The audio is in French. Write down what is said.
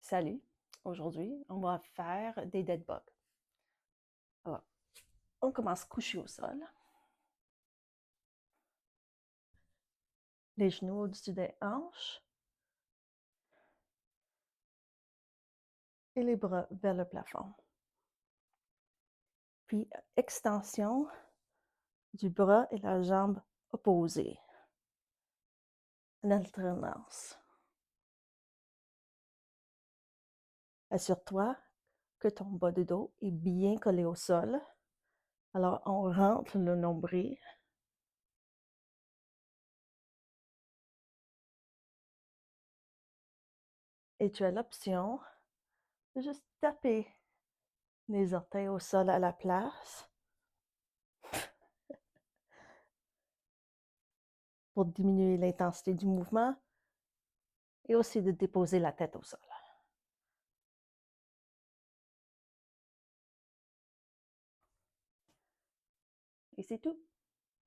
Salut, aujourd'hui, on va faire des dead bugs. Alors, on commence couché au sol, les genoux au-dessus des hanches et les bras vers le plafond. Puis, extension du bras et la jambe opposée, en alternance. Assure-toi que ton bas de dos est bien collé au sol. Alors, on rentre le nombril. Et tu as l'option de juste taper les orteils au sol à la place pour diminuer l'intensité du mouvement et aussi de déposer la tête au sol. Et c'est tout.